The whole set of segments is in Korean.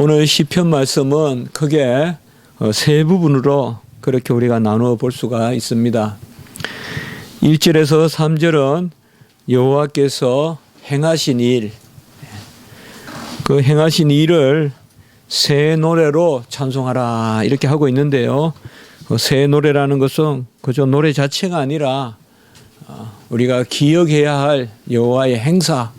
오늘 시편 말씀은 크게 세 부분으로 그렇게 우리가 나누어 볼 수가 있습니다. 1절에서 3절은 여호와께서 행하신 일, 그 행하신 일을 새 노래로 찬송하라 이렇게 하고 있는데요. 새 노래라는 것은 그저 노래 자체가 아니라 우리가 기억해야 할 여호와의 행사,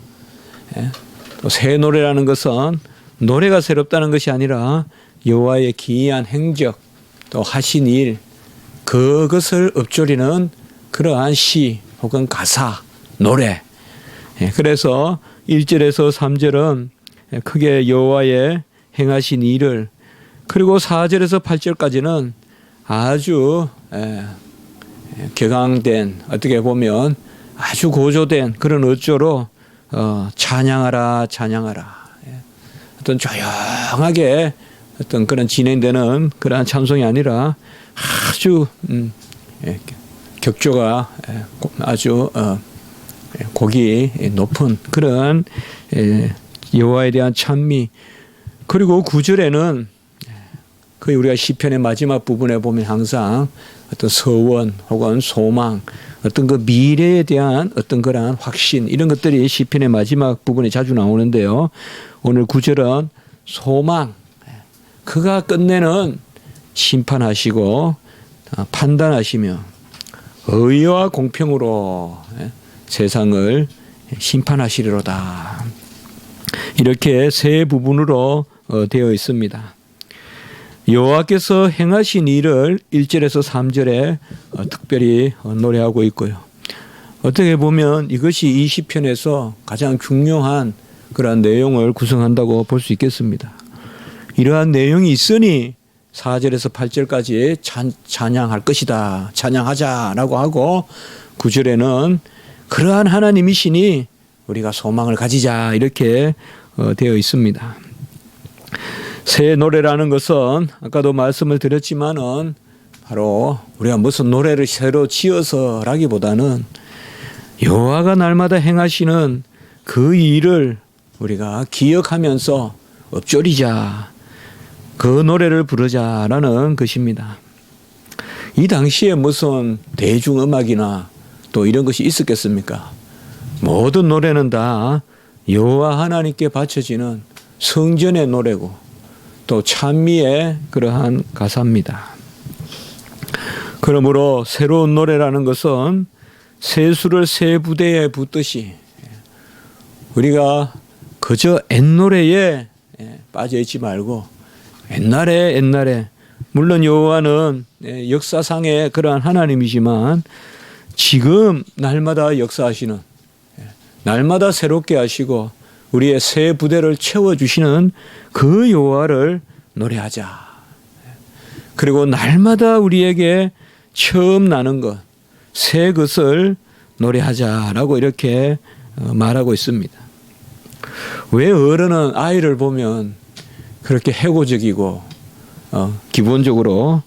또 새 노래라는 것은 노래가 새롭다는 것이 아니라 여호와의 기이한 행적, 또 하신 일, 그것을 읊조리는 그러한 시 혹은 가사, 노래. 그래서 1절에서 3절은 크게 여호와의 행하신 일을, 그리고 4절에서 8절까지는 아주 격앙된, 어떻게 보면 아주 고조된 그런 어조로 찬양하라 찬양하라, 어떤 조용하게 어떤 그런 진행되는 그러한 찬송이 아니라 아주 격조가 아주 곡이 높은 그런 여호와에 대한 찬미. 그리고 9절에는 거의 우리가 시편의 마지막 부분에 보면 항상 어떤 서원 혹은 소망, 어떤 그 미래에 대한 어떤 그러한 확신, 이런 것들이 시편의 마지막 부분에 자주 나오는데요. 오늘 9절은 소망, 그가 끝내는 심판하시고 판단하시며 의와 공평으로 세상을 심판하시리로다. 이렇게 세 부분으로 되어 있습니다. 여호와께서 행하신 일을 1절에서 3절에 특별히 노래하고 있고요. 어떻게 보면 이것이 이 시편에서 가장 중요한 그러한 내용을 구성한다고 볼 수 있겠습니다. 이러한 내용이 있으니 4절에서 8절까지 찬양할 것이다, 찬양하자라고 하고 9절에는 그러한 하나님이시니 우리가 소망을 가지자, 이렇게 되어 있습니다. 새 노래라는 것은 아까도 말씀을 드렸지만은 바로 우리가 무슨 노래를 새로 지어서라기보다는 여호와가 날마다 행하시는 그 일을 우리가 기억하면서 읊조리자, 그 노래를 부르자라는 것입니다. 이 당시에 무슨 대중음악이나 또 이런 것이 있었겠습니까? 모든 노래는 다 여호와 하나님께 바쳐지는 성전의 노래고 또 찬미의 그러한 가사입니다. 그러므로 새로운 노래라는 것은 새 수를 새 부대에 붓듯이 우리가 그저 옛노래에 빠져 있지 말고 옛날에 물론 여호와는 역사상의 그러한 하나님이지만 지금 날마다 역사하시는, 날마다 새롭게 하시고 우리의 새 부대를 채워주시는 그 여호와를 노래하자. 그리고 날마다 우리에게 처음 나는 것, 새 것을 노래하자라고 이렇게 말하고 있습니다. 왜 어른은 아이를 보면 그렇게 해고적이고 기본적으로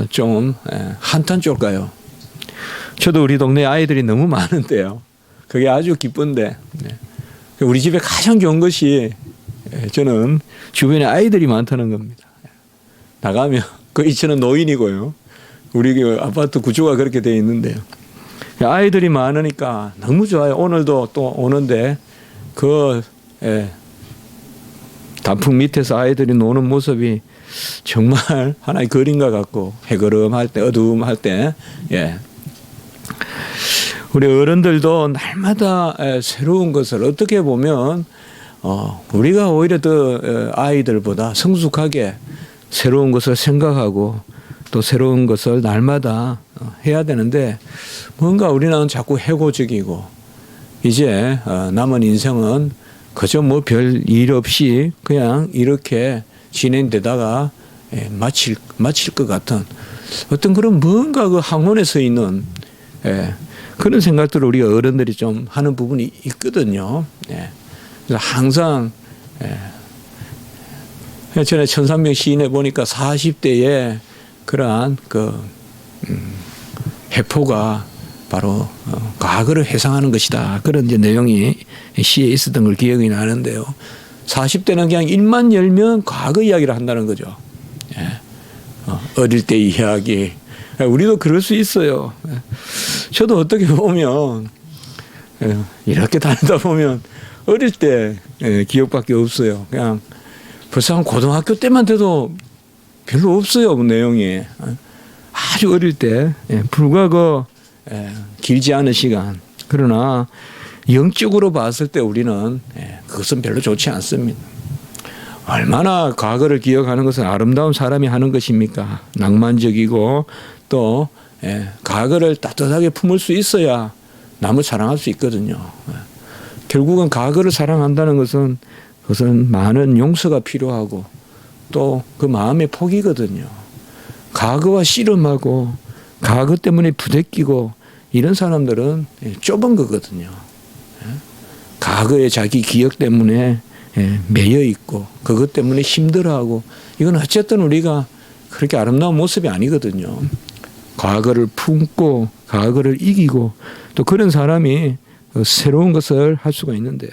좀 한탄 쫄까요? 저도 우리 동네 아이들이 너무 많은데요. 그게 아주 기쁜데, 우리 집에 가장 좋은 것이 저는 주변에 아이들이 많다는 겁니다. 나가면 거의 저는 노인이고요. 우리 아파트 구조가 그렇게 되어 있는데요. 아이들이 많으니까 너무 좋아요. 오늘도 또 오는데 단풍 밑에서 아이들이 노는 모습이 정말 하나의 그림과 같고, 해그름할 때, 어두움할 때, 우리 어른들도 날마다 새로운 것을 어떻게 보면 우리가 오히려 더 아이들보다 성숙하게 새로운 것을 생각하고 또 새로운 것을 날마다 해야 되는데, 뭔가 우리는 자꾸 해고적이고 이제 남은 인생은 그저 뭐 별 일 없이 그냥 이렇게 진행되다가 마칠 것 같은 어떤 그런 뭔가 그 항원에 서 있는 그런 생각들을 우리 어른들이 좀 하는 부분이 있거든요. 그래서 항상 전에 천산명 시인에 보니까 40대에 그러한 그 회포가 바로 과거를 회상하는 것이다, 그런 이제 내용이 시에 있었던 걸 기억이 나는데요. 40대는 그냥 입만 열면 과거 이야기를 한다는 거죠. 어릴 때 이야기. 우리도 그럴 수 있어요. 저도 어떻게 보면 이렇게 다니다 보면 어릴 때 기억밖에 없어요. 그냥 벌써 한 고등학교 때만 돼도 별로 없어요. 그 내용이. 아주 어릴 때 불과 길지 않은 시간. 그러나 영적으로 봤을 때 우리는 그것은 별로 좋지 않습니다. 얼마나 과거를 기억하는 것은 아름다운 사람이 하는 것입니까? 낭만적이고 또 과거를 따뜻하게 품을 수 있어야 남을 사랑할 수 있거든요. 결국은 과거를 사랑한다는 것은 그것은 많은 용서가 필요하고 또 그 마음의 폭이거든요. 과거와 씨름하고 과거 때문에 부대끼고 이런 사람들은 좁은 거거든요. 과거의 자기 기억 때문에 매여 있고 그것 때문에 힘들어하고 이건 어쨌든 우리가 그렇게 아름다운 모습이 아니거든요. 과거를 품고 과거를 이기고 또 그런 사람이 새로운 것을 할 수가 있는데요.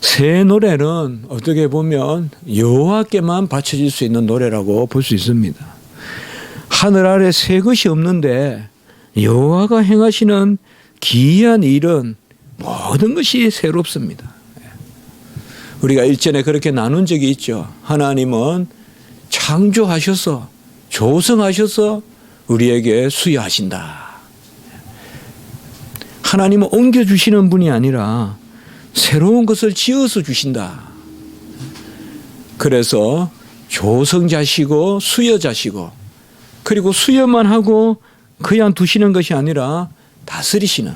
새 노래는 어떻게 보면 여호와께만 바쳐질 수 있는 노래라고 볼 수 있습니다. 하늘 아래 새 것이 없는데 여호와가 행하시는 기이한 일은 모든 것이 새롭습니다. 우리가 일전에 그렇게 나눈 적이 있죠. 하나님은 창조하셔서 조성하셔서 우리에게 수여하신다. 하나님은 옮겨주시는 분이 아니라 새로운 것을 지어서 주신다. 그래서 조성자시고 수여자시고 그리고 수여만 하고 그냥 두시는 것이 아니라 다스리시는.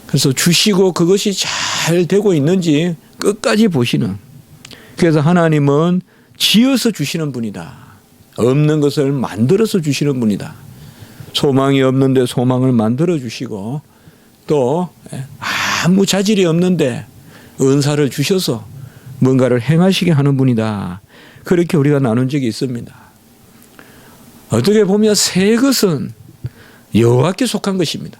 그래서 주시고 그것이 잘 되고 있는지 끝까지 보시는. 그래서 하나님은 지어서 주시는 분이다. 없는 것을 만들어서 주시는 분이다. 소망이 없는데 소망을 만들어 주시고 또 아무 자질이 없는데 은사를 주셔서 뭔가를 행하시게 하는 분이다. 그렇게 우리가 나눈 적이 있습니다. 어떻게 보면 새 것은 여호와께 속한 것입니다.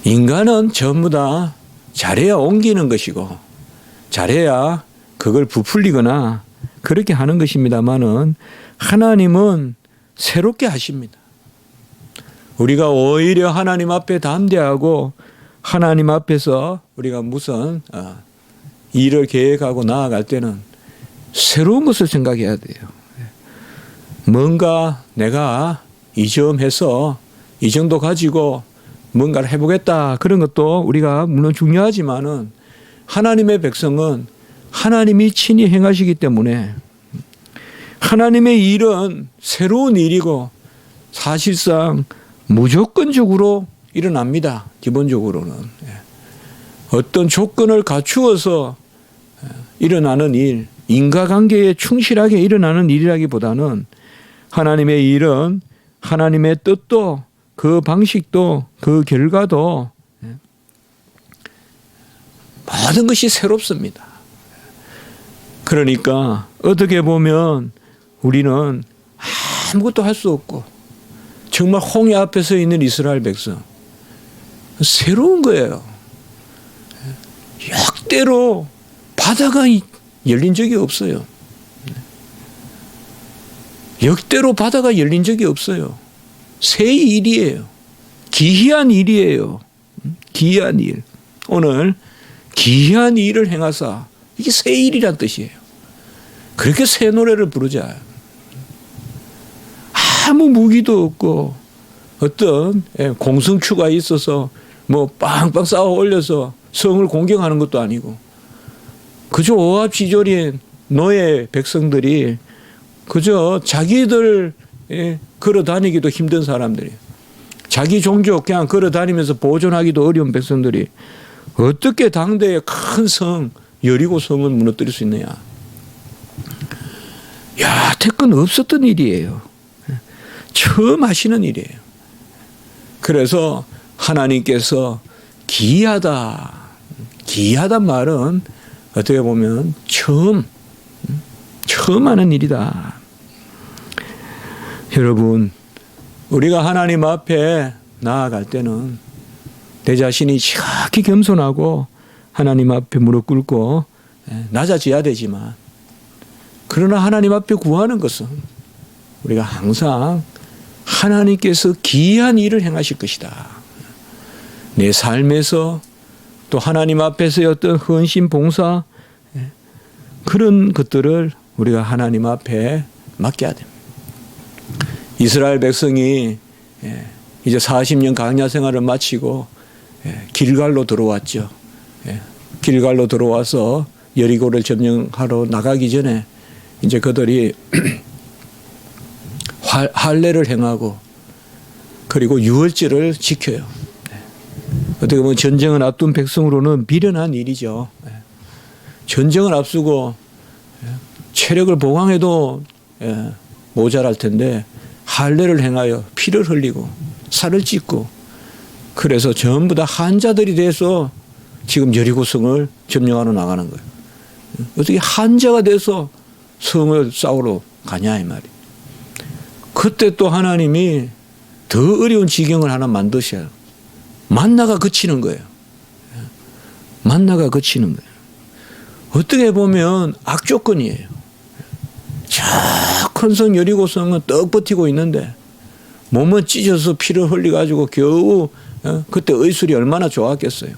인간은 전부 다 잘해야 옮기는 것이고 잘해야 그걸 부풀리거나 그렇게 하는 것입니다만은 하나님은 새롭게 하십니다. 우리가 오히려 하나님 앞에 담대하고 하나님 앞에서 우리가 무슨 일을 계획하고 나아갈 때는 새로운 것을 생각해야 돼요. 뭔가 내가 이 점 해서 이 정도 가지고 뭔가를 해보겠다. 그런 것도 우리가 물론 중요하지만은 하나님의 백성은 하나님이 친히 행하시기 때문에 하나님의 일은 새로운 일이고 사실상 무조건적으로 일어납니다. 기본적으로는. 어떤 조건을 갖추어서 일어나는 일, 인과관계에 충실하게 일어나는 일이라기보다는 하나님의 일은 하나님의 뜻도 그 방식도 그 결과도 모든 것이 새롭습니다. 그러니까 어떻게 보면 우리는 아무것도 할 수 없고 정말 홍해 앞에 서 있는 이스라엘 백성 새로운 거예요. 역대로 바다가 열린 적이 없어요. 역대로 바다가 열린 적이 없어요. 새 일이에요. 기이한 일이에요. 기이한 일. 오늘 기이한 일을 행하사 이게 새 일이란 뜻이에요. 그렇게 새 노래를 부르자. 아무 무기도 없고 어떤 공성추가 있어서 뭐 빵빵 쌓아 올려서 성을 공격하는 것도 아니고 그저 오합지졸인 노예 백성들이 그저 자기들 걸어 다니기도 힘든 사람들이 자기 종족 그냥 걸어 다니면서 보존하기도 어려운 백성들이 어떻게 당대의 큰 성 여리고 성을 무너뜨릴 수 있느냐. 여태껏 없었던 일이에요. 처음 하시는 일이에요. 그래서 하나님께서 기이하다. 기이하단 말은 어떻게 보면 처음 하는 일이다. 여러분, 우리가 하나님 앞에 나아갈 때는 내 자신이 지극히 겸손하고 하나님 앞에 무릎 꿇고 낮아져야 되지만, 그러나 하나님 앞에 구하는 것은 우리가 항상 하나님께서 기이한 일을 행하실 것이다. 내 삶에서 또 하나님 앞에서의 어떤 헌신, 봉사, 그런 것들을 우리가 하나님 앞에 맡겨야 됩니다. 이스라엘 백성이 이제 40년 광야 생활을 마치고 길갈로 들어왔죠. 길갈로 들어와서 여리고를 점령하러 나가기 전에 이제 그들이 할례를 행하고 그리고 유월절을 지켜요. 어떻게 보면 전쟁을 앞둔 백성으로는 미련한 일이죠. 전쟁을 앞두고 체력을 보강해도 모자랄 텐데 할례를 행하여 피를 흘리고 살을 찢고, 그래서 전부 다 한자들이 돼서 지금 여리고성을 점령하러 나가는 거예요. 어떻게 한자가 돼서 성을 싸우러 가냐 이 말이에요. 그때 또 하나님이 더 어려운 지경을 하나 만드셔요. 만나가 그치는 거예요. 만나가 그치는 거예요. 어떻게 보면 악조건이에요. 저 큰 성 여리고성은 떡 버티고 있는데 몸은 찢어서 피를 흘려가지고 겨우 그때 의술이 얼마나 좋았겠어요.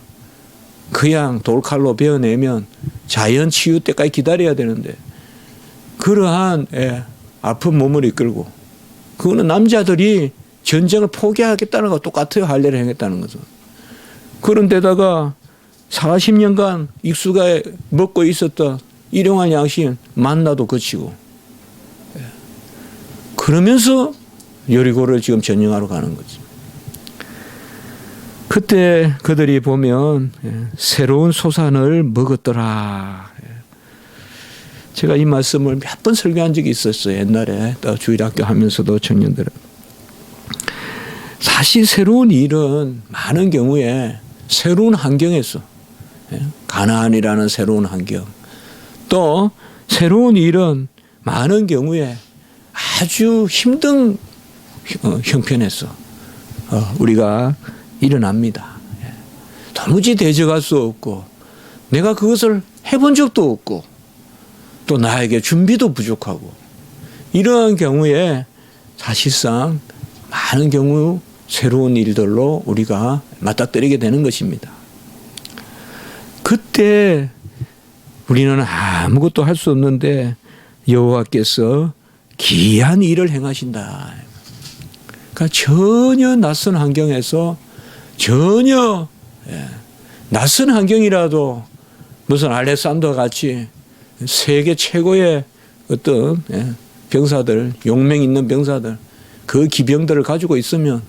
그냥 돌칼로 베어내면 자연 치유 때까지 기다려야 되는데, 그러한 아픈 몸을 이끌고, 그거는 남자들이 전쟁을 포기하겠다는 것과 똑같아요. 할례를 행했다는 것은. 그런데다가 40년간 익수가 먹고 있었던 일용할 양식 만나도 그치고, 그러면서 여리고를 지금 점령하러 가는 거지. 그때 그들이 보면 새로운 소산을 먹었더라. 제가 이 말씀을 몇 번 설교한 적이 있었어요. 옛날에 또 주일학교 하면서도 청년들은. 사실 새로운 일은 많은 경우에 새로운 환경에서, 가나안이라는 새로운 환경, 또 새로운 일은 많은 경우에 아주 힘든 형편에서 우리가 일어납니다. 도무지 대적할 수 없고 내가 그것을 해본 적도 없고 또 나에게 준비도 부족하고, 이러한 경우에 사실상 많은 경우 새로운 일들로 우리가 맞닥뜨리게 되는 것입니다. 그때 우리는 아무것도 할 수 없는데 여호와께서 기이한 일을 행하신다. 그러니까 전혀 낯선 환경에서, 전혀 낯선 환경이라도 무슨 알렉산더 같이 세계 최고의 어떤 병사들, 용맹 있는 병사들, 그 기병들을 가지고 있으면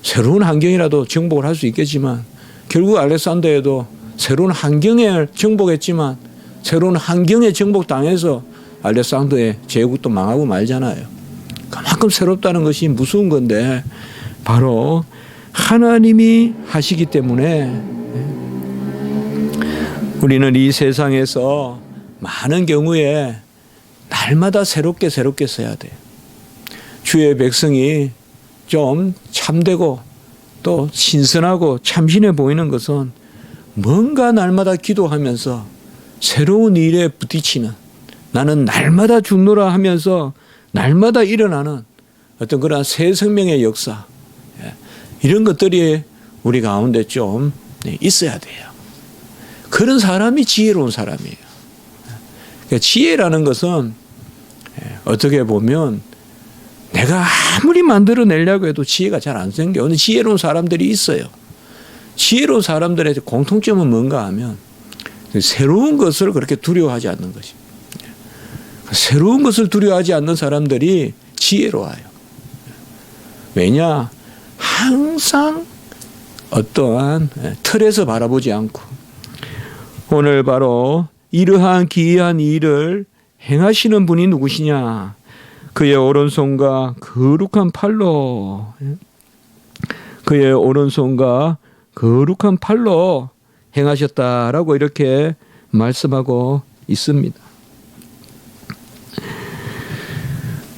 새로운 환경이라도 정복을 할 수 있겠지만, 결국 알렉산더에도 새로운 환경에 정복했지만 새로운 환경에 정복당해서 알렉산더의 제국도 망하고 말잖아요. 그만큼 새롭다는 것이 무서운 건데, 바로 하나님이 하시기 때문에 우리는 이 세상에서 많은 경우에 날마다 새롭게 써야 돼요. 주의 백성이 좀 참되고 또 신선하고 참신해 보이는 것은 뭔가 날마다 기도하면서 새로운 일에 부딪히는, 나는 날마다 죽노라 하면서 날마다 일어나는 어떤 그런 새 생명의 역사, 이런 것들이 우리 가운데 좀 있어야 돼요. 그런 사람이 지혜로운 사람이에요. 그러니까 지혜라는 것은 어떻게 보면 내가 아무리 만들어내려고 해도 지혜가 잘 안 생겨요. 근데 지혜로운 사람들이 있어요. 지혜로운 사람들의 공통점은 뭔가 하면 새로운 것을 그렇게 두려워하지 않는 것입니다. 새로운 것을 두려워하지 않는 사람들이 지혜로워요. 왜냐? 항상 어떠한 틀에서 바라보지 않고, 오늘 바로 이러한 기이한 일을 행하시는 분이 누구시냐? 그의 오른손과 거룩한 팔로, 그의 오른손과 거룩한 팔로 행하셨다라고 이렇게 말씀하고 있습니다.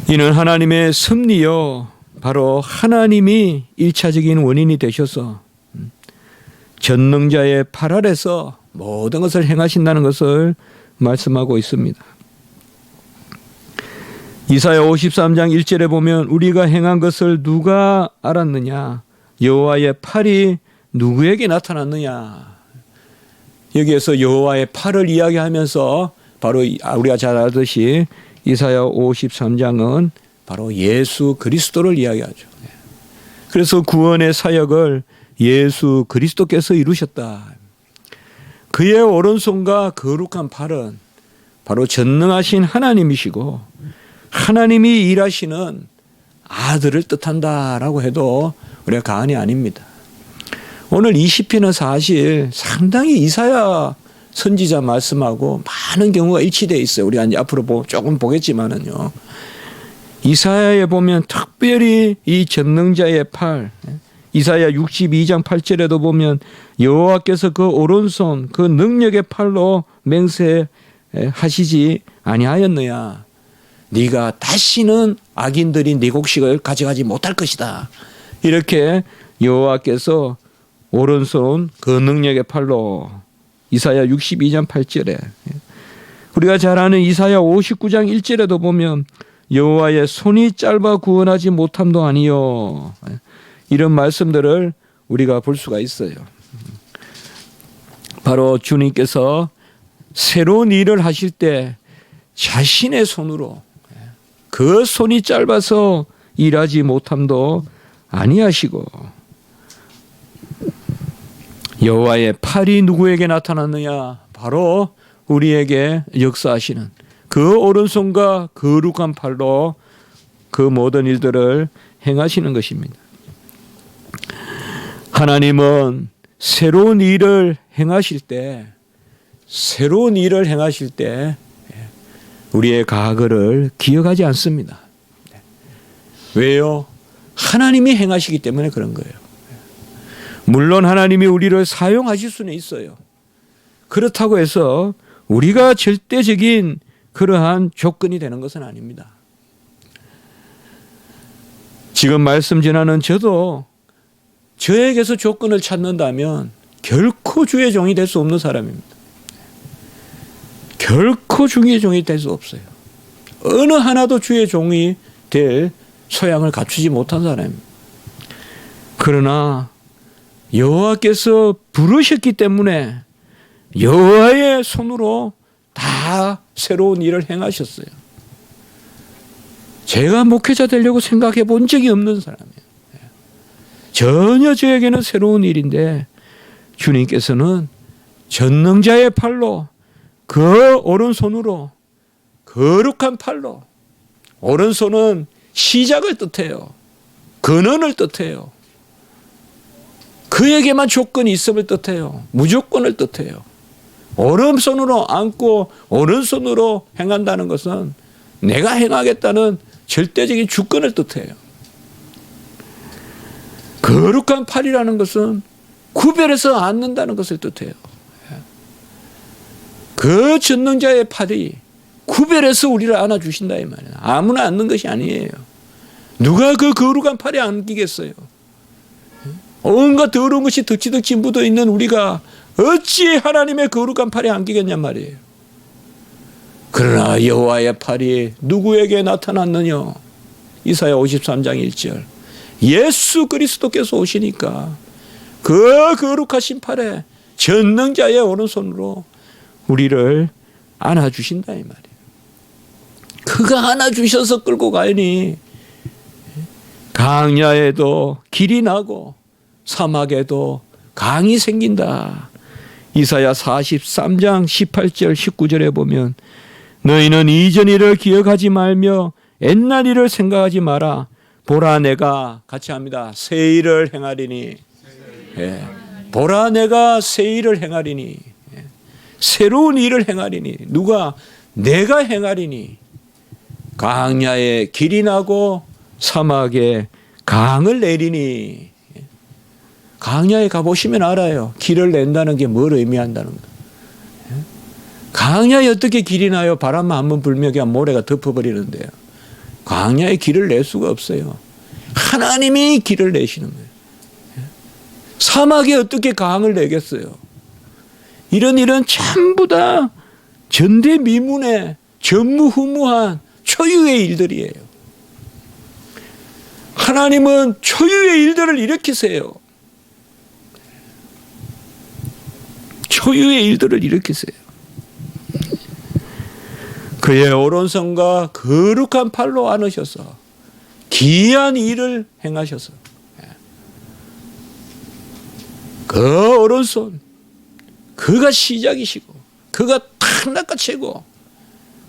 이는 하나님의 섭리요, 바로 하나님이 1차적인 원인이 되셔서 전능자의 팔 아래서 모든 것을 행하신다는 것을 말씀하고 있습니다. 이사야 53장 1절에 보면 우리가 행한 것을 누가 알았느냐? 여호와의 팔이 누구에게 나타났느냐? 여기에서 여호와의 팔을 이야기하면서 바로 우리가 잘 알듯이 이사야 53장은 바로 예수 그리스도를 이야기하죠. 그래서 구원의 사역을 예수 그리스도께서 이루셨다. 그의 오른손과 거룩한 팔은 바로 전능하신 하나님이시고 하나님이 일하시는 아들을 뜻한다라고 해도 우리가 과언이 아닙니다. 오늘 이 시편은 사실 상당히 이사야 선지자 말씀하고 많은 경우가 일치되어 있어요. 우리가 이제 앞으로 조금 보겠지만은요. 이사야에 보면 특별히 이 전능자의 팔, 이사야 62장 8절에도 보면 여호와께서 그 오른손 그 능력의 팔로 맹세하시지 아니하였느냐. 네가 다시는 악인들이 네 곡식을 가져가지 못할 것이다. 이렇게 여호와께서 오른손 그 능력의 팔로 이사야 62장 8절에 우리가 잘 아는 이사야 59장 1절에도 보면 여호와의 손이 짧아 구원하지 못함도 아니요. 이런 말씀들을 우리가 볼 수가 있어요. 바로 주님께서 새로운 일을 하실 때 자신의 손으로 그 손이 짧아서 일하지 못함도 아니하시고 여호와의 팔이 누구에게 나타났느냐? 바로 우리에게 역사하시는 그 오른손과 거룩한 팔로 그 모든 일들을 행하시는 것입니다. 하나님은 새로운 일을 행하실 때 우리의 과거를 기억하지 않습니다. 왜요? 하나님이 행하시기 때문에 그런 거예요. 물론 하나님이 우리를 사용하실 수는 있어요. 그렇다고 해서 우리가 절대적인 그러한 조건이 되는 것은 아닙니다. 지금 말씀 전하는 저도 저에게서 조건을 찾는다면 결코 주의 종이 될 수 없는 사람입니다. 결코 주의 종이 될 수 없어요. 어느 하나도 주의 종이 될 소양을 갖추지 못한 사람입니다. 그러나 여호와께서 부르셨기 때문에 여호와의 손으로 다 새로운 일을 행하셨어요. 제가 목회자 되려고 생각해 본 적이 없는 사람이에요. 전혀 저에게는 새로운 일인데 주님께서는 전능자의 팔로 그 오른손으로 거룩한 팔로 오른손은 시작을 뜻해요. 근원을 뜻해요. 그에게만 조건이 있음을 뜻해요. 무조건을 뜻해요. 오른손으로 안고 오른손으로 행한다는 것은 내가 행하겠다는 절대적인 주권을 뜻해요. 거룩한 팔이라는 것은 구별해서 안는다는 것을 뜻해요. 그 전능자의 팔이 구별해서 우리를 안아주신다 이 말이에요. 아무나 안는 것이 아니에요. 누가 그 거룩한 팔에 안기겠어요? 온갖 더러운 것이 덕지덕지 묻어있는 우리가 어찌 하나님의 거룩한 팔에 안기겠냔 말이에요. 그러나 여호와의 팔이 누구에게 나타났느냐? 이사야 53장 1절. 예수 그리스도께서 오시니까 그 거룩하신 팔에 전능자의 오른손으로 우리를 안아주신다 이 말이에요. 그가 안아주셔서 끌고 가니 강야에도 길이 나고 사막에도 강이 생긴다. 이사야 43장 18절 19절에 보면 너희는 이전 일을 기억하지 말며 옛날 일을 생각하지 마라. 보라 내가 같이 합니다. 새 일을 행하리니. 예. 보라 내가 새 일을 행하리니. 예. 새로운 일을 행하리니. 누가? 내가 행하리니. 광야에 길이 나고 사막에 강을 내리니. 광야에 가보시면 알아요. 길을 낸다는 게 뭘 의미한다는 거. 광야에 어떻게 길이 나요? 바람만 한번 불면 그냥 모래가 덮어버리는데요. 광야에 길을 낼 수가 없어요. 하나님이 길을 내시는 거예요. 사막에 어떻게 강을 내겠어요? 이런 일은 전부 다 전대미문의 전무후무한 초유의 일들이에요. 하나님은 초유의 일들을 일으키세요. 초유의 일들을 일으키세요. 그의 오른손과 거룩한 팔로 안으셔서 기이한 일을 행하셔서 그 오른손 그가 시작이시고 그가 탁 낚아채고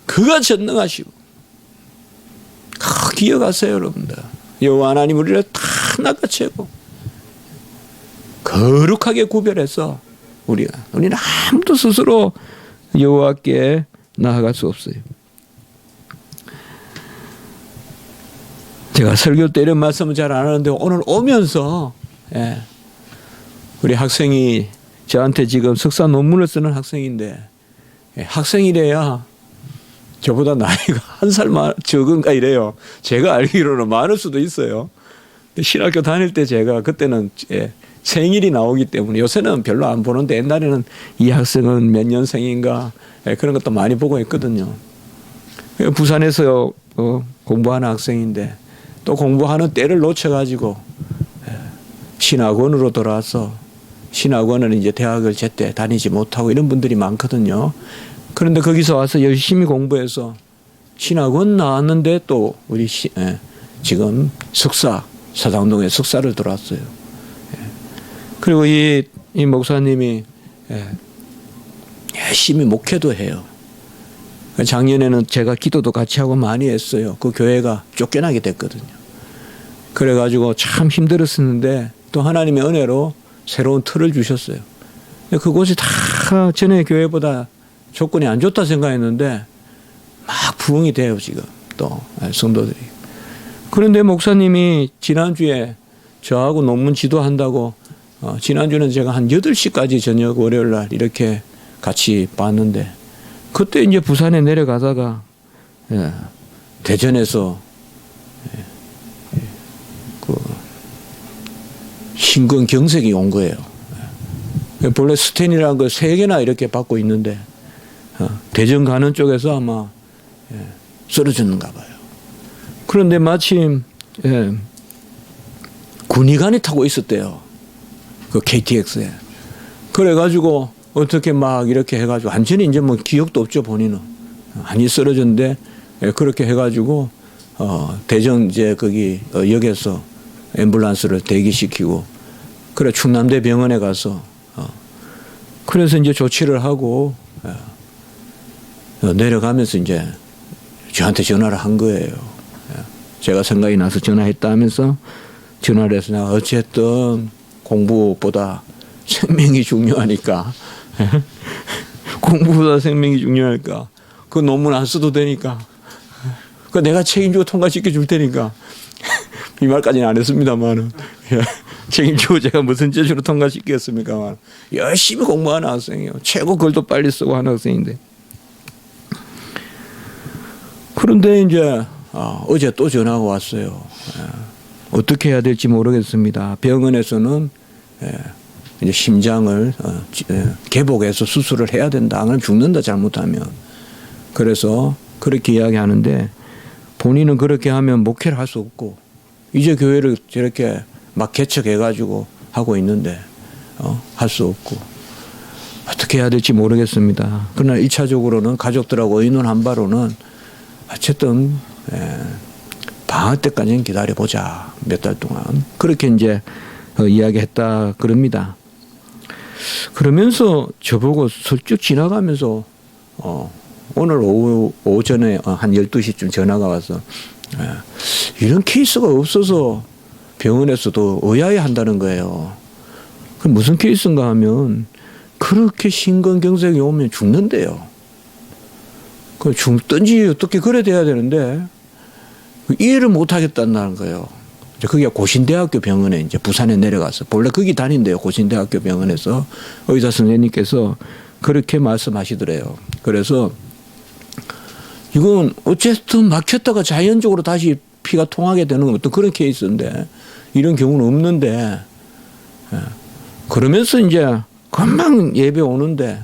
그가 전능하시고 기억하세요 여러분들. 여호와 하나님 우리를 탁 낚아채고 거룩하게 구별해서 우리는 아무도 스스로 여호와께 나아갈 수 없어요. 제가 설교 때 이런 말씀은 잘 안 하는데 오늘 오면서 우리 학생이 저한테 지금 석사 논문을 쓰는 학생인데 학생이래야 저보다 나이가 한 살 적은가 이래요. 제가 알기로는 많을 수도 있어요. 신학교 다닐 때 제가 그때는 생일이 나오기 때문에 요새는 별로 안 보는데 옛날에는 이 학생은 몇 년생인가 그런 것도 많이 보고 있거든요. 부산에서 공부하는 학생인데 또 공부하는 때를 놓쳐가지고 신학원으로 돌아와서 신학원은 이제 대학을 제때 다니지 못하고 이런 분들이 많거든요. 그런데 거기서 와서 열심히 공부해서 신학원 나왔는데 또 우리 지금 석사 사당동에 석사를 들어왔어요. 그리고 이 목사님이 열심히 목회도 해요. 작년에는 제가 기도도 같이 하고 많이 했어요. 그 교회가 쫓겨나게 됐거든요. 그래가지고 참 힘들었었는데 또 하나님의 은혜로 새로운 틀을 주셨어요. 그곳이 다 전에 교회보다 조건이 안 좋다 생각했는데 막 부흥이 돼요 지금 또 성도들이. 그런데 목사님이 지난주에 저하고 논문 지도한다고 지난주는 제가 한 8시까지 저녁 월요일 날 이렇게 같이 봤는데 그때 이제 부산에 내려가다가 대전에서 그 심근경색이 온 거예요. 본래 스텐이라는 걸 3개나 이렇게 받고 있는데 대전 가는 쪽에서 아마 쓰러졌는가 봐요. 그런데 마침 군의관이 타고 있었대요. 그 KTX에. 그래가지고 어떻게 막 이렇게 해가지고 완전히 이제 뭐 기억도 없죠 본인은. 많이 쓰러졌는데 그렇게 해가지고 대전 이제 거기 역에서 앰뷸런스를 대기시키고 그래 충남대 병원에 가서 그래서 이제 조치를 하고 내려가면서 이제 저한테 전화를 한 거예요. 제가 생각이 나서 전화했다 하면서 전화를 해서 내가 어쨌든 공부보다 생명이 중요하니까 공부보다 생명이 중요하니까 그 논문 안 써도 되니까 그 내가 책임지고 통과시켜 줄 테니까 이 말까지는 안 했습니다만은 책임지고 제가 무슨 재주로 통과시켰습니까? 열심히 공부하는 학생이에요. 최고 글도 빨리 쓰고 하는 학생인데. 그런데 이제 어제 또 전화가 왔어요. 어떻게 해야 될지 모르겠습니다. 병원에서는 이제 심장을 개복해서 수술을 해야 된다. 안 하면 죽는다 잘못하면. 그래서 그렇게 이야기하는데 본인은 그렇게 하면 목회를 할 수 없고 이제 교회를 저렇게 막 개척해가지고 하고 있는데 할 수 없고 어떻게 해야 될지 모르겠습니다. 그러나 1차적으로는 가족들하고 의논한 바로는 어쨌든 방학 때까지는 기다려보자. 몇 달 동안. 그렇게 이제 이야기했다 그럽니다. 그러면서 저보고 슬쩍 지나가면서 오늘 오전에 한 12시쯤 전화가 와서 이런 케이스가 없어서 병원에서도 의아해 한다는 거예요. 그 무슨 케이스인가 하면 그렇게 심근경색이 오면 죽는데요. 그 죽든지 어떻게 그래 돼야 되는데 이해를 못 하겠다는 거예요. 그게 고신대학교 병원에 이제 부산에 내려가서 본래 거기 다닌대요. 고신대학교 병원에서 의사 선생님께서 그렇게 말씀하시더래요. 그래서 이건 어쨌든 막혔다가 자연적으로 다시 피가 통하게 되는 어떤 그런 케이스인데 이런 경우는 없는데 그러면서 이제 금방 예배 오는데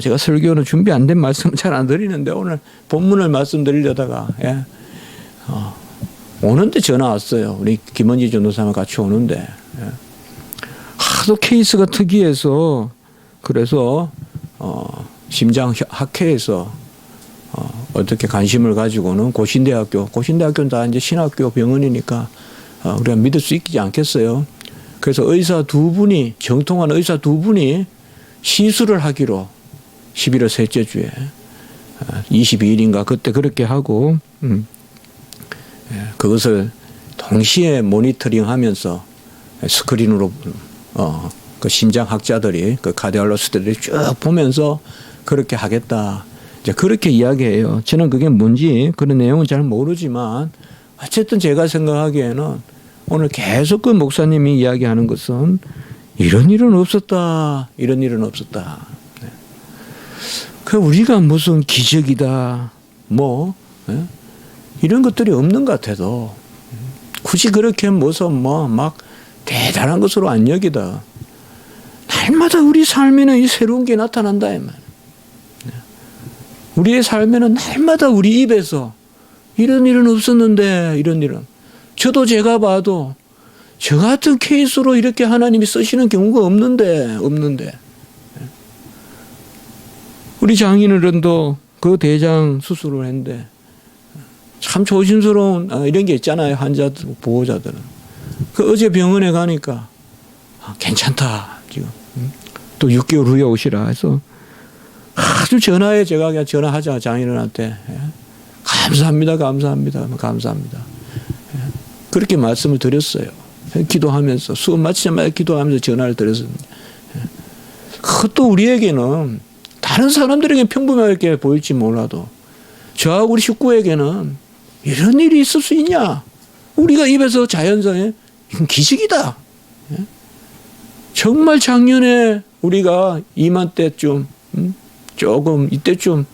제가 설교는 준비 안 된 말씀은 잘 안 드리는데 오늘 본문을 말씀드리려다가 오는데 전화 왔어요. 우리 김원지 전도사랑 같이 오는데 하도 케이스가 특이해서 그래서 심장 학회에서 어떻게 관심을 가지고는 고신대학교는 다 이제 신학교 병원이니까 우리가 믿을 수 있지 않겠어요. 그래서 정통한 의사 두 분이 시술을 하기로 11월 셋째 주에 22일인가 그때 그렇게 하고 그것을 동시에 모니터링하면서 스크린으로 그 심장학자들이 그 카디올로스들이 쭉 보면서 그렇게 하겠다. 이제 그렇게 이야기해요. 저는 그게 뭔지 그런 내용은 잘 모르지만 어쨌든 제가 생각하기에는 오늘 계속 그 목사님이 이야기하는 것은 이런 일은 없었다. 그 우리가 무슨 기적이다. 이런 것들이 없는 것 같아도 굳이 그렇게 무슨 막 대단한 것으로 안 여기다. 날마다 우리 삶에는 이 새로운 게 나타난다. 이 말. 우리의 삶에는 날마다 우리 입에서 이런 일은 없었는데 이런 일은. 저도 제가 봐도 저 같은 케이스로 이렇게 하나님이 쓰시는 경우가 없는데. 우리 장인어른도 그 대장 수술을 했는데 참 조심스러운 이런 게 있잖아요. 환자들, 보호자들은. 그 어제 병원에 가니까 괜찮다. 지금. 또 6개월 후에 오시라 해서 아주 제가 그냥 전화하자 장인어른한테 감사합니다. 그렇게 말씀을 드렸어요. 기도하면서 수업 마치자마자 기도하면서 전화를 드렸습니다. 그것도 우리에게는 다른 사람들에게 평범하게 보일지 몰라도 저하고 우리 식구에게는 이런 일이 있을 수 있냐? 우리가 입에서 자연성에 이건 기적이다. 정말 작년에 우리가 이맘때쯤 조금 이때쯤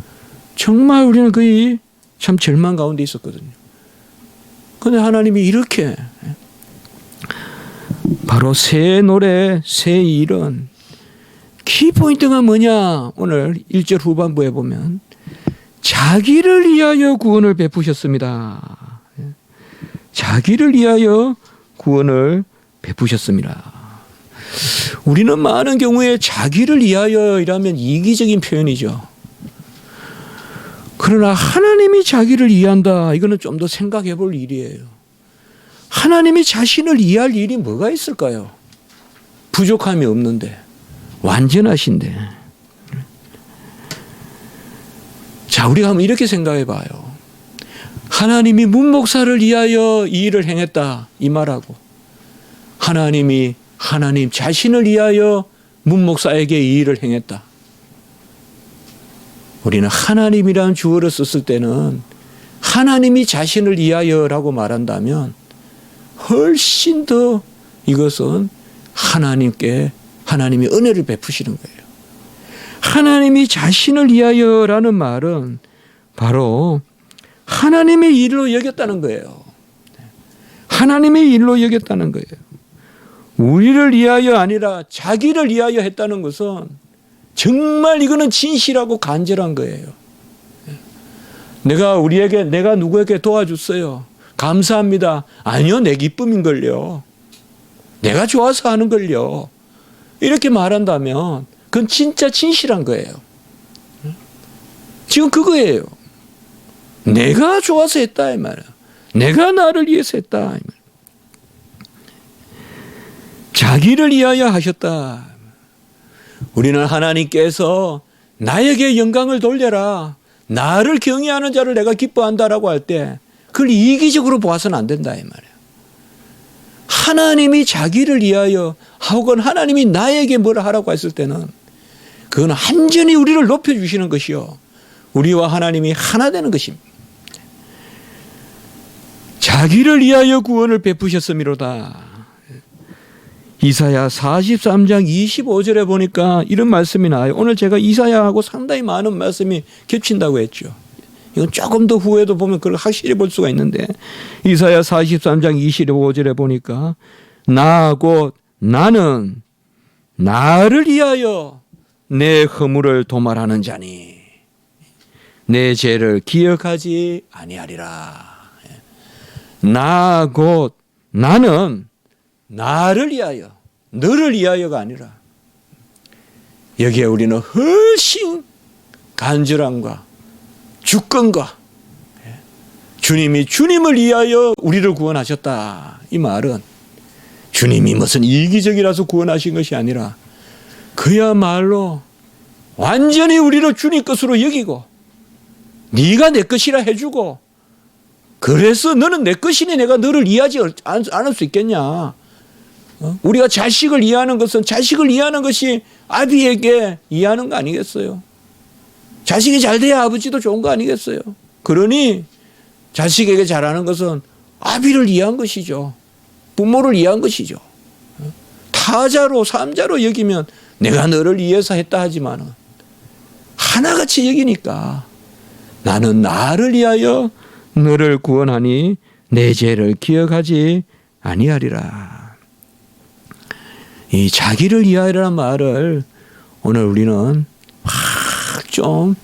정말 우리는 거의 참 절망 가운데 있었거든요. 그런데 하나님이 이렇게 바로 새 노래, 새 일은 키포인트가 뭐냐? 오늘 1절 후반부에 보면 자기를 위하여 구원을 베푸셨습니다. 자기를 위하여 구원을 베푸셨습니다. 우리는 많은 경우에 자기를 위하여이라면 이기적인 표현이죠. 그러나 하나님이 자기를 이해한다. 이거는 좀 더 생각해 볼 일이에요. 하나님이 자신을 이해할 일이 뭐가 있을까요? 부족함이 없는데 완전하신데. 자, 우리가 한번 이렇게 생각해 봐요. 하나님이 문 목사를 위하여 이 일을 행했다 이 말하고 하나님 자신을 위하여 문 목사에게 이 일을 행했다. 우리는 하나님이라는 주어를 썼을 때는 하나님이 자신을 위하여라고 말한다면 훨씬 더 이것은 하나님이 은혜를 베푸시는 거예요. 하나님이 자신을 위하여라는 말은 바로 하나님의 일로 여겼다는 거예요. 하나님의 일로 여겼다는 거예요. 우리를 위하여 아니라 자기를 위하여 했다는 것은 정말 이거는 진실하고 간절한 거예요. 내가 누구에게 도와줬어요. 감사합니다. 아니요, 내 기쁨인걸요. 내가 좋아서 하는 걸요. 이렇게 말한다면 그건 진짜 진실한 거예요. 지금 그거예요. 내가 좋아서 했다 이 말이야. 내가 나를 위해서 했다 이 말이야. 자기를 위하여 하셨다. 우리는 하나님께서 나에게 영광을 돌려라. 나를 경외하는 자를 내가 기뻐한다라고 할 때 그걸 이기적으로 보아서는 안 된다 이 말이야. 하나님이 자기를 위하여 혹은 하나님이 나에게 뭐라 하라고 했을 때는 그건 완전히 우리를 높여주시는 것이요. 우리와 하나님이 하나 되는 것입니다. 자기를 위하여 구원을 베푸셨음이로다. 이사야 43장 25절에 보니까 이런 말씀이 나와요. 오늘 제가 이사야하고 상당히 많은 말씀이 겹친다고 했죠. 이건 조금 더 후에도 보면 그걸 확실히 볼 수가 있는데 이사야 43장 25절에 보니까 나는 나를 위하여 내 허물을 도말하는 자니 내 죄를 기억하지 아니하리라. 나 곧 나는 나를 위하여, 너를 위하여가 아니라 여기에 우리는 훨씬 간절함과 주권과 주님이 주님을 위하여 우리를 구원하셨다. 이 말은 주님이 무슨 이기적이라서 구원하신 것이 아니라 그야말로 완전히 우리를 주님 것으로 여기고 네가 내 것이라 해주고 그래서 너는 내 것이니 내가 너를 이해하지 않을 수 있겠냐. 우리가 자식을 이해하는 것은 자식을 이해하는 것이 아비에게 이해하는 거 아니겠어요. 자식이 잘 돼야 아버지도 좋은 거 아니겠어요. 그러니 자식에게 잘하는 것은 아비를 이해한 것이죠. 부모를 이해한 것이죠. 타자로 삼자로 여기면 내가 너를 위해서 했다 하지만은 하나같이 여기니까 나는 나를 위하여 너를 구원하니 내 죄를 기억하지 아니하리라. 이 자기를 위하여라는 말을 오늘 우리는 좀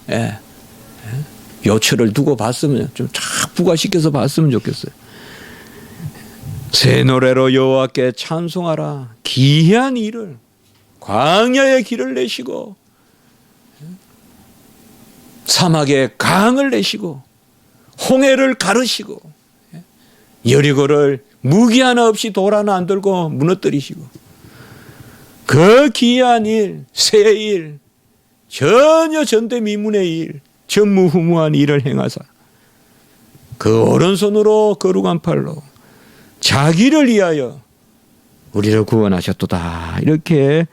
요철을 두고 봤으면 좀 쫙 부가시켜서 봤으면 좋겠어요. 새 노래로 여호와께 찬송하라. 기이한 일을 광야의 길을 내시고 사막에 강을 내시고 홍해를 가르시고 여리고를 무기 하나 없이 돌 하나 안 들고 무너뜨리시고 그 기이한 일, 새 일, 전혀 전대미문의 일, 전무후무한 일을 행하사 그 오른손으로 거룩한 팔로 자기를 위하여 우리를 구원하셨도다. 이렇게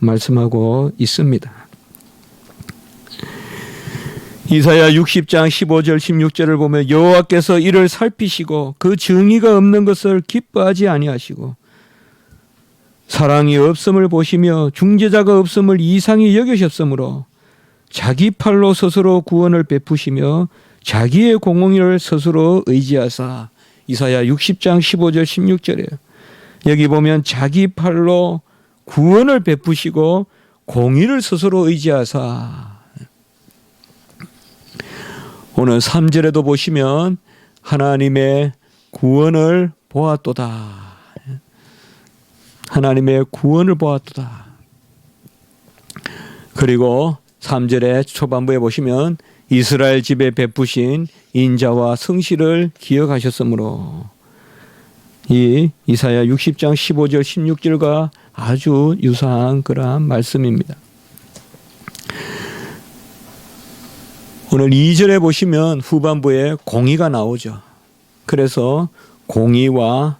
말씀하고 있습니다. 이사야 60장 15절 16절을 보면 여호와께서 이를 살피시고 그 정의가 없는 것을 기뻐하지 아니하시고 사랑이 없음을 보시며 중재자가 없음을 이상히 여기셨으므로 자기 팔로 스스로 구원을 베푸시며 자기의 공의를 스스로 의지하사. 이사야 60장 15절 16절이에요. 여기 보면 자기 팔로 구원을 베푸시고 공의를 스스로 의지하사. 오늘 3절에도 보시면 하나님의 구원을 보았도다. 하나님의 구원을 보았도다. 그리고 3절의 초반부에 보시면 이스라엘 집에 베푸신 인자와 성실을 기억하셨으므로. 이 이사야 60장 15절 16절과 아주 유사한 그러한 말씀입니다. 오늘 2절에 보시면 후반부에 공의가 나오죠. 그래서 공의와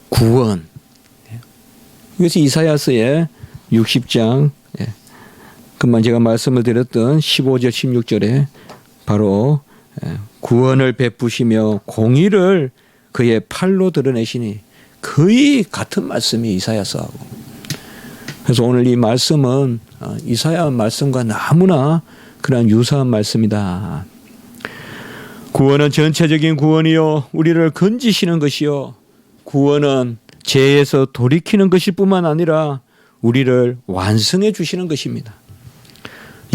구원. 이것이 이사야서의 60장 그만 제가 말씀을 드렸던 15절 16절에 바로 구원을 베푸시며 공의를 그의 팔로 드러내시니 거의 같은 말씀이 이사야서하고. 그래서 오늘 이 말씀은 이사야 말씀과 너무나 그런 유사한 말씀이다. 구원은 전체적인 구원이요 우리를 건지시는 것이요 구원은 죄에서 돌이키는 것일 뿐만 아니라 우리를 완성해 주시는 것입니다.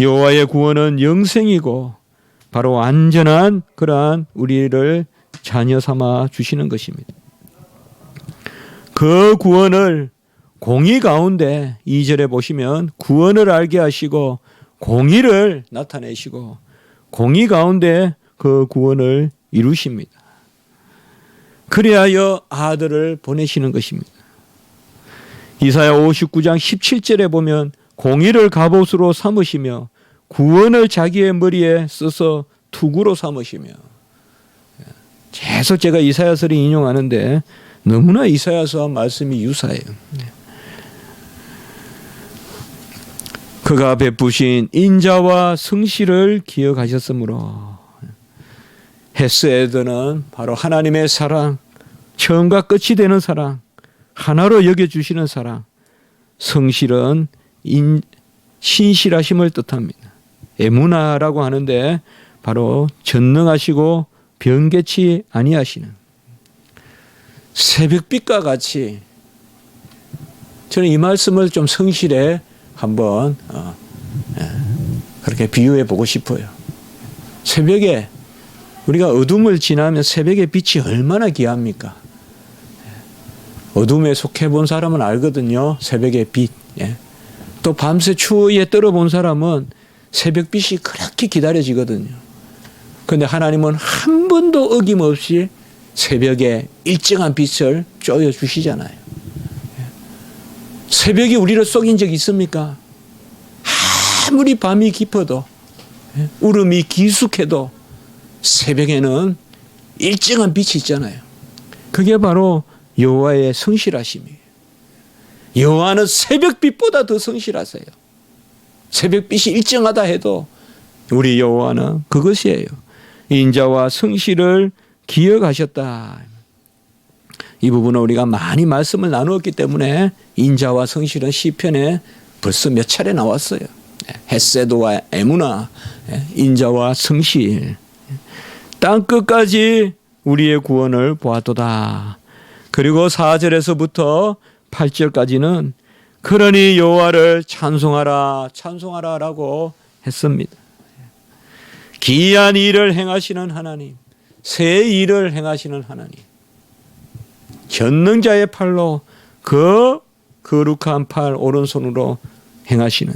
여호와의 구원은 영생이고 바로 완전한 그러한 우리를 자녀 삼아 주시는 것입니다. 그 구원을 공의 가운데 2절에 보시면 구원을 알게 하시고 공의를 나타내시고 공의 가운데 그 구원을 이루십니다. 그리하여 아들을 보내시는 것입니다. 이사야 59장 17절에 보면 공의를 갑옷으로 삼으시며 구원을 자기의 머리에 써서 투구로 삼으시며. 계속 제가 이사야서를 인용하는데 너무나 이사야서와 말씀이 유사해요. 그가 베푸신 인자와 성실을 기억하셨으므로. 헤스에드는 바로 하나님의 사랑, 처음과 끝이 되는 사랑, 하나로 여겨주시는 사랑. 성실은 신실하심을 뜻합니다. 에무나라고 하는데 바로 전능하시고 변개치 아니하시는. 새벽빛과 같이 저는 이 말씀을 좀 성실에 한번 그렇게 비유해 보고 싶어요. 새벽에 우리가 어둠을 지나면 새벽의 빛이 얼마나 귀합니까? 어둠에 속해 본 사람은 알거든요. 새벽의 빛. 또 밤새 추위에 떨어본 사람은 새벽빛이 그렇게 기다려지거든요. 그런데 하나님은 한 번도 어김없이 새벽에 일정한 빛을 쪼여 주시잖아요. 새벽이 우리를 속인 적이 있습니까? 아무리 밤이 깊어도 울음이 깊숙해도 새벽에는 일정한 빛이 있잖아요. 그게 바로 여호와의 성실하심이에요. 여호와는 새벽빛보다 더 성실하세요. 새벽빛이 일정하다 해도 우리 여호와는 그것이에요. 인자와 성실을 기억하셨다. 이 부분은 우리가 많이 말씀을 나누었기 때문에 인자와 성실은 시편에 벌써 몇 차례 나왔어요. 헤세드와 에무나, 인자와 성실. 땅 끝까지 우리의 구원을 보았도다. 그리고 4절에서부터 8절까지는 그러니 여호와를 찬송하라, 찬송하라라고 했습니다. 기이한 일을 행하시는 하나님, 새 일을 행하시는 하나님, 전능자의 팔로 그 거룩한 팔 오른손으로 행하시는,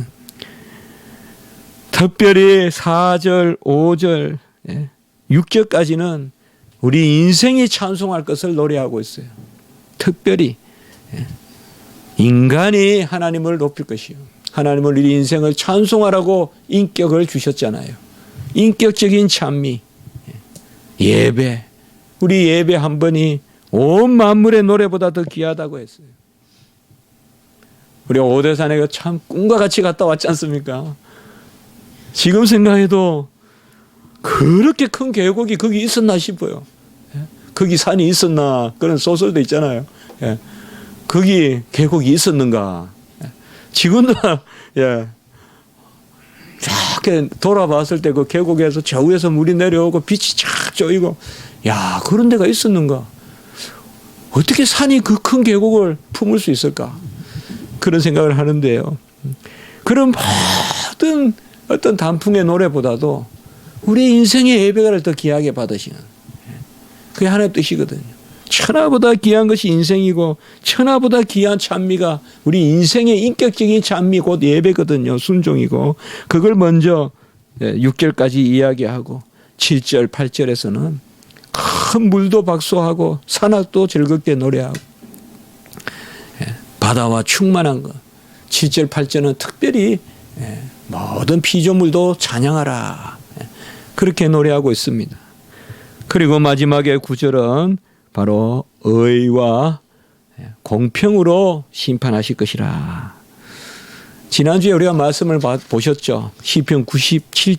특별히 4절, 5절, 6절까지는 우리 인생이 찬송할 것을 노래하고 있어요. 특별히 인간이 하나님을 높일 것이요, 하나님은 우리 인생을 찬송하라고 인격을 주셨잖아요. 인격적인 찬미, 예배, 우리 예배 한 번이 온 만물의 노래보다 더 귀하다고 했어요. 우리 오대산에 참 꿈과 같이 갔다 왔지 않습니까? 지금 생각해도 그렇게 큰 계곡이 거기 있었나 싶어요. 거기 산이 있었나 그런 소설도 있잖아요. 거기 계곡이 있었는가. 지금도 이렇게 돌아봤을 때 그 계곡에서 저 위에서 물이 내려오고 빛이 쫙 쪼이고, 야, 그런 데가 있었는가. 어떻게 산이 그 큰 계곡을 품을 수 있을까. 그런 생각을 하는데요. 그런 모든 어떤 단풍의 노래보다도 우리 인생의 예배를 더 귀하게 받으시는, 그게 하나의 뜻이거든요. 천하보다 귀한 것이 인생이고 천하보다 귀한 찬미가 우리 인생의 인격적인 찬미 곧 예배거든요. 순종이고, 그걸 먼저 6절까지 이야기하고 7절 8절에서는 큰 물도 박수하고 산악도 즐겁게 노래하고 바다와 충만한 것, 7절 8절은 특별히 모든 피조물도 찬양하라, 그렇게 노래하고 있습니다. 그리고 마지막에 9절은 바로 의와 공평으로 심판하실 것이라. 지난주에 우리가 말씀을 보셨죠. 시편 97편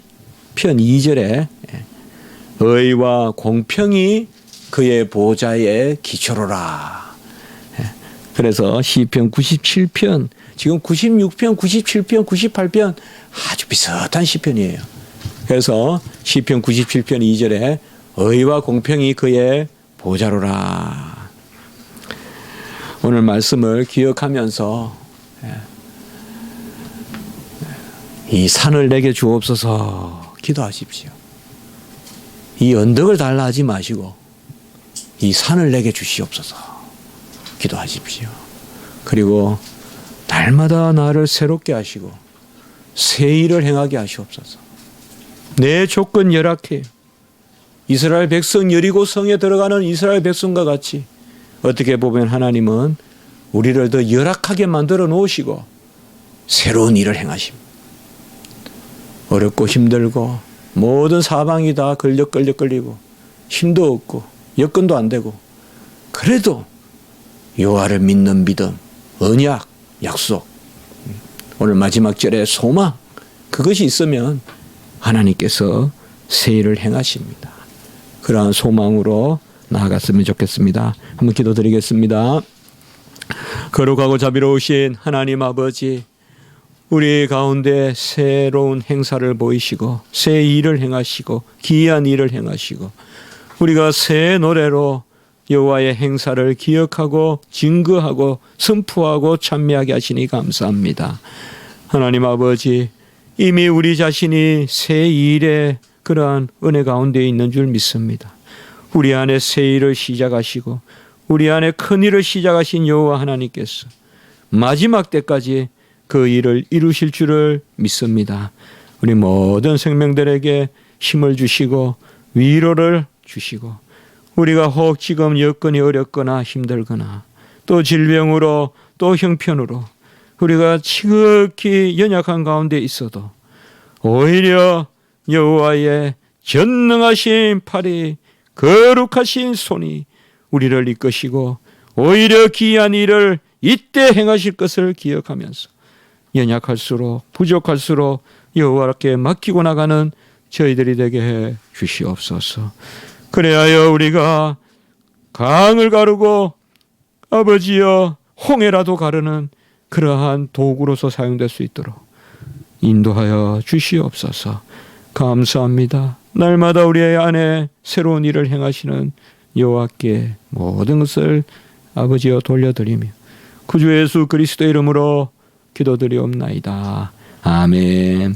2절에 의와 공평이 그의 보좌의 기초로라. 그래서 시편 97편, 지금 96편, 97편, 98편 아주 비슷한 시편이에요. 그래서 시편 97편 2절에 의와 공평이 그의 보좌로라. 오늘 말씀을 기억하면서 이 산을 내게 주옵소서 기도하십시오. 이 언덕을 달라 하지 마시고 이 산을 내게 주시옵소서 기도하십시오. 그리고 날마다 나를 새롭게 하시고 새 일을 행하게 하시옵소서. 내 조건 열악해요. 이스라엘 백성 여리고 성에 들어가는 이스라엘 백성과 같이 어떻게 보면 하나님은 우리를 더 열악하게 만들어 놓으시고 새로운 일을 행하십니다. 어렵고 힘들고 모든 사방이 다 걸리고 힘도 없고 여건도 안 되고, 그래도 여호와를 믿는 믿음, 언약, 약속, 오늘 마지막 절에 소망, 그것이 있으면 하나님께서 새 일을 행하십니다. 그러한 소망으로 나아갔으면 좋겠습니다. 한번 기도드리겠습니다. 거룩하고 자비로우신 하나님 아버지, 우리 가운데 새로운 행사를 보이시고 새 일을 행하시고 기이한 일을 행하시고 우리가 새 노래로 여호와의 행사를 기억하고 증거하고 선포하고 찬미하게 하시니 감사합니다. 하나님 아버지, 이미 우리 자신이 새 일에 그러한 은혜 가운데 있는 줄 믿습니다. 우리 안에 새 일을 시작하시고 우리 안에 큰 일을 시작하신 여호와 하나님께서 마지막 때까지 그 일을 이루실 줄을 믿습니다. 우리 모든 생명들에게 힘을 주시고 위로를 주시고, 우리가 혹 지금 여건이 어렵거나 힘들거나 또 질병으로 또 형편으로 우리가 지극히 연약한 가운데 있어도 오히려 여호와의 전능하신 팔이, 거룩하신 손이 우리를 이끄시고 오히려 귀한 일을 이때 행하실 것을 기억하면서 연약할수록 부족할수록 여호와께 맡기고 나가는 저희들이 되게 해 주시옵소서. 그래야 우리가 강을 가르고 아버지여 홍해라도 가르는 그러한 도구로서 사용될 수 있도록 인도하여 주시옵소서. 감사합니다. 날마다 우리의 안에 새로운 일을 행하시는 여호와께 모든 것을 아버지여 돌려드리며 구주 예수 그리스도의 이름으로 기도드리옵나이다. 아멘.